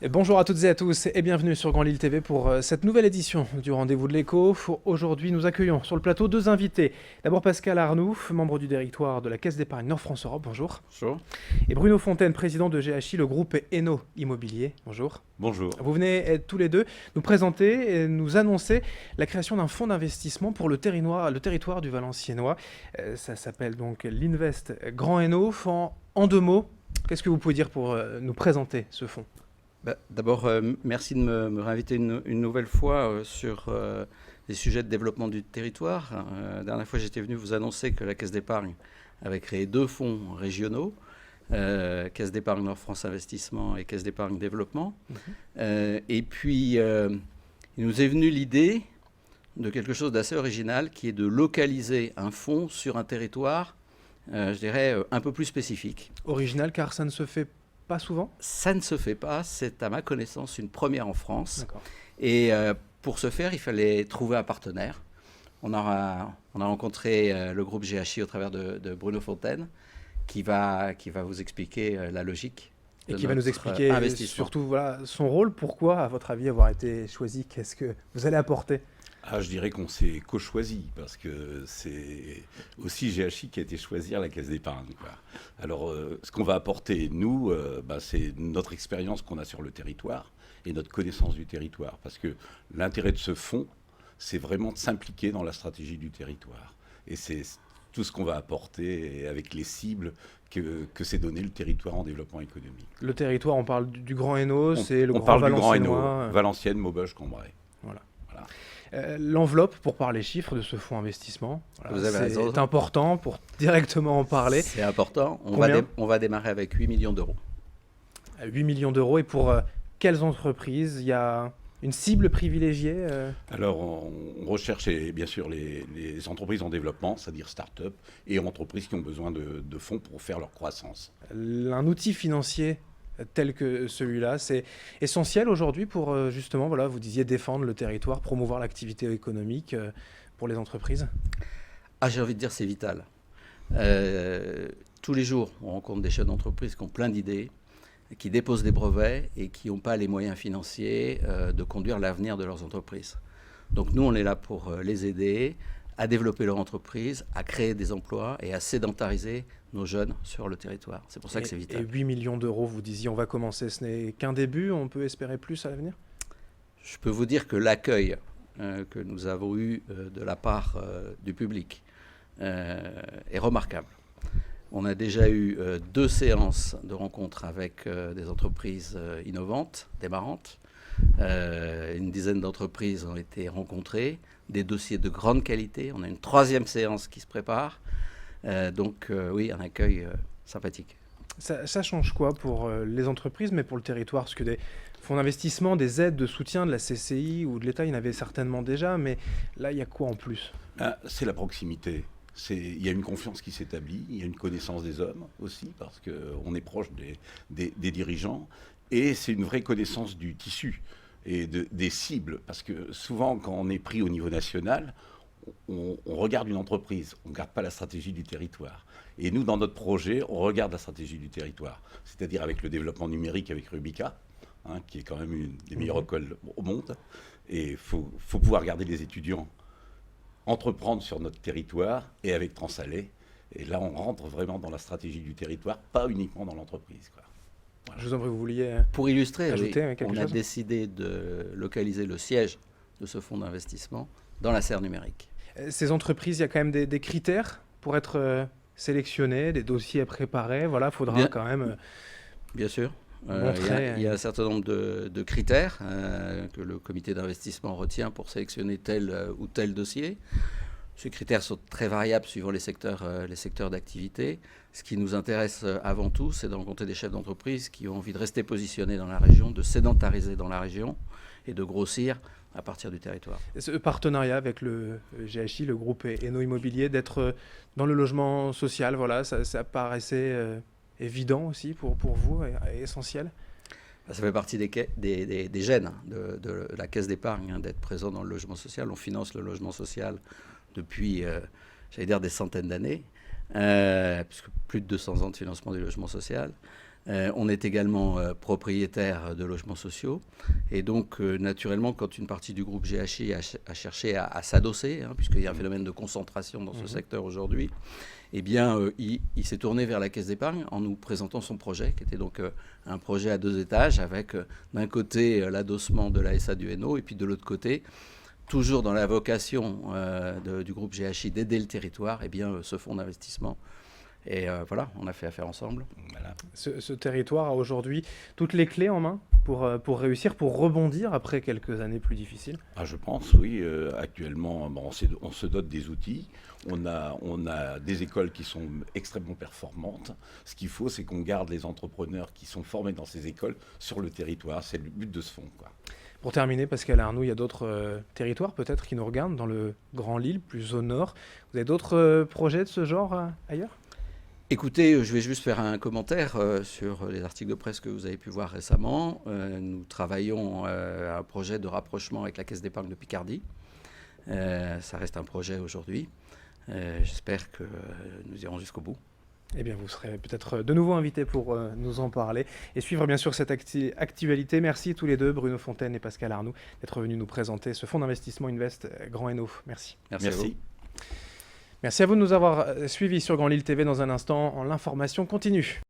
Et bonjour à toutes et à tous et bienvenue sur Grand Lille TV pour cette nouvelle édition du Rendez-vous de l'Écho. Aujourd'hui, nous accueillons sur le plateau deux invités. D'abord Pascal Arnoux, membre du directoire de la Caisse d'épargne Nord-France Europe, bonjour. Bonjour. Et Bruno Fontaine, président de GHI, le groupe Eno Immobilier, bonjour. Bonjour. Vous venez tous les deux nous présenter et nous annoncer la création d'un fonds d'investissement pour le territoire du Valenciennois. Ça s'appelle donc l'Invest Grand Eno. En deux mots, qu'est-ce que vous pouvez dire pour nous présenter ce fonds ? D'abord, merci de me réinviter une nouvelle fois sur les sujets de développement du territoire. La dernière fois, j'étais venu vous annoncer que la Caisse d'épargne avait créé deux fonds régionaux, Caisse d'épargne Nord-France Investissement et Caisse d'épargne Développement. Et puis, il nous est venu l'idée de quelque chose d'assez original qui est de localiser un fonds sur un territoire, je dirais, un peu plus spécifique. Original car ça ne se fait pas souvent ? Ça ne se fait pas, c'est à ma connaissance une première en France. D'accord. Et pour ce faire, il fallait trouver un partenaire. On a rencontré le groupe GHI au travers de Bruno Fontaine, qui va vous expliquer la logique. Et qui va nous expliquer surtout son rôle. Pourquoi, à votre avis, avoir été choisi ? Qu'est-ce que vous allez apporter ? Je dirais qu'on s'est co-choisi parce que c'est aussi GHI qui a été choisir la Caisse d'épargne. Alors, ce qu'on va apporter, nous, c'est notre expérience qu'on a sur le territoire et notre connaissance du territoire. Parce que l'intérêt de ce fonds, c'est vraiment de s'impliquer dans la stratégie du territoire. Et c'est tout ce qu'on va apporter avec les cibles que s'est donné le territoire en développement économique. Le territoire, on parle du Grand Hainaut, c'est le on Grand parle Valenciennois. du Grand Hainaut, Valenciennes, Maubeuge, Cambrai. Voilà. L'enveloppe, pour parler chiffres de ce fonds investissement, c'est important pour directement en parler. C'est important. On va démarrer avec 8 millions d'euros. 8 millions d'euros. Et pour quelles entreprises ? Il y a une cible privilégiée Alors, on recherche bien sûr les entreprises en développement, c'est-à-dire start-up, et entreprises qui ont besoin de fonds pour faire leur croissance. Un outil financier tel que celui-là, c'est essentiel aujourd'hui pour justement, vous disiez défendre le territoire, promouvoir l'activité économique pour les entreprises ? J'ai envie de dire c'est vital. Tous les jours, on rencontre des chefs d'entreprise qui ont plein d'idées, qui déposent des brevets et qui n'ont pas les moyens financiers de conduire l'avenir de leurs entreprises. Donc nous, on est là pour les aider à développer leur entreprise, à créer des emplois et à sédentariser nos jeunes sur le territoire. C'est pour ça que c'est vital. Et 8 millions d'euros, vous disiez, on va commencer, ce n'est qu'un début, on peut espérer plus à l'avenir ? Je peux vous dire que l'accueil que nous avons eu de la part du public est remarquable. On a déjà eu 2 séances de rencontres avec des entreprises innovantes, démarrantes. Une dizaine d'entreprises ont été rencontrées, des dossiers de grande qualité. On a une 3e séance qui se prépare. Oui, un accueil sympathique. Ça change quoi pour les entreprises, mais pour le territoire ? Parce que des fonds d'investissement, des aides de soutien de la CCI ou de l'État, il y en avait certainement déjà, mais là, il y a quoi en plus ? C'est la proximité. Il y a une confiance qui s'établit, il y a une connaissance des hommes aussi, parce qu'on est proche des dirigeants, et c'est une vraie connaissance du tissu et des cibles, parce que souvent, quand on est pris au niveau national, on regarde une entreprise, on ne regarde pas la stratégie du territoire. Et nous, dans notre projet, on regarde la stratégie du territoire, c'est-à-dire avec le développement numérique avec Rubica, qui est quand même une des meilleures écoles au monde, et il faut pouvoir regarder les étudiants entreprendre sur notre territoire et avec Transalé. Et là, on rentre vraiment dans la stratégie du territoire, pas uniquement dans l'entreprise. Voilà. Je vous en prie, vous vouliez pour illustrer, ajouter quelque chose ? On a décidé de localiser le siège de ce fonds d'investissement dans la serre numérique. Ces entreprises, il y a quand même des critères pour être sélectionnées, des dossiers à préparer. Voilà, il faudra quand même... Bien sûr. Montrer, il y a un certain nombre de critères que le comité d'investissement retient pour sélectionner tel ou tel dossier. Ces critères sont très variables suivant les secteurs d'activité. Ce qui nous intéresse avant tout, c'est de rencontrer des chefs d'entreprise qui ont envie de rester positionnés dans la région, de sédentariser dans la région et de grossir à partir du territoire. Et ce partenariat avec le GHI, le groupe Eno Immobilier, d'être dans le logement social, ça paraissait... évident aussi pour vous, et essentiel ? Ça fait partie des gènes de la Caisse d'épargne, d'être présent dans le logement social. On finance le logement social depuis, des centaines d'années, puisque plus de 200 ans de financement du logement social. On est également propriétaire de logements sociaux. Et donc, naturellement, quand une partie du groupe GHI a cherché à s'adosser, puisqu'il y a un phénomène de concentration dans ce secteur aujourd'hui, eh bien, il s'est tourné vers la Caisse d'épargne en nous présentant son projet, qui était donc un projet à 2 étages, avec d'un côté l'adossement de la SA du Hainaut, et puis de l'autre côté, toujours dans la vocation du groupe GHI d'aider le territoire, eh bien, ce fonds d'investissement. Et voilà, on a fait affaire ensemble. Voilà. Ce territoire a aujourd'hui toutes les clés en main pour réussir, pour rebondir après quelques années plus difficiles. Je pense, oui. Actuellement, on se dote des outils. On a des écoles qui sont extrêmement performantes. Ce qu'il faut, c'est qu'on garde les entrepreneurs qui sont formés dans ces écoles sur le territoire. C'est le but de ce fonds, quoi. Pour terminer, Pascal Arnoux, il y a d'autres territoires peut-être qui nous regardent dans le Grand Lille, plus au nord. Vous avez d'autres projets de ce genre ailleurs ? Écoutez, je vais juste faire un commentaire sur les articles de presse que vous avez pu voir récemment. Nous travaillons à un projet de rapprochement avec la Caisse d'épargne de Picardie. Ça reste un projet aujourd'hui. J'espère que nous irons jusqu'au bout. Eh bien, vous serez peut-être de nouveau invités pour nous en parler et suivre bien sûr cette actualité. Merci tous les deux, Bruno Fontaine et Pascal Arnoux, d'être venus nous présenter ce fonds d'investissement Invest Grand Hainaut. Merci. Merci. À vous. Merci à vous de nous avoir suivis sur Grand Lille TV. Dans un instant, l'information continue.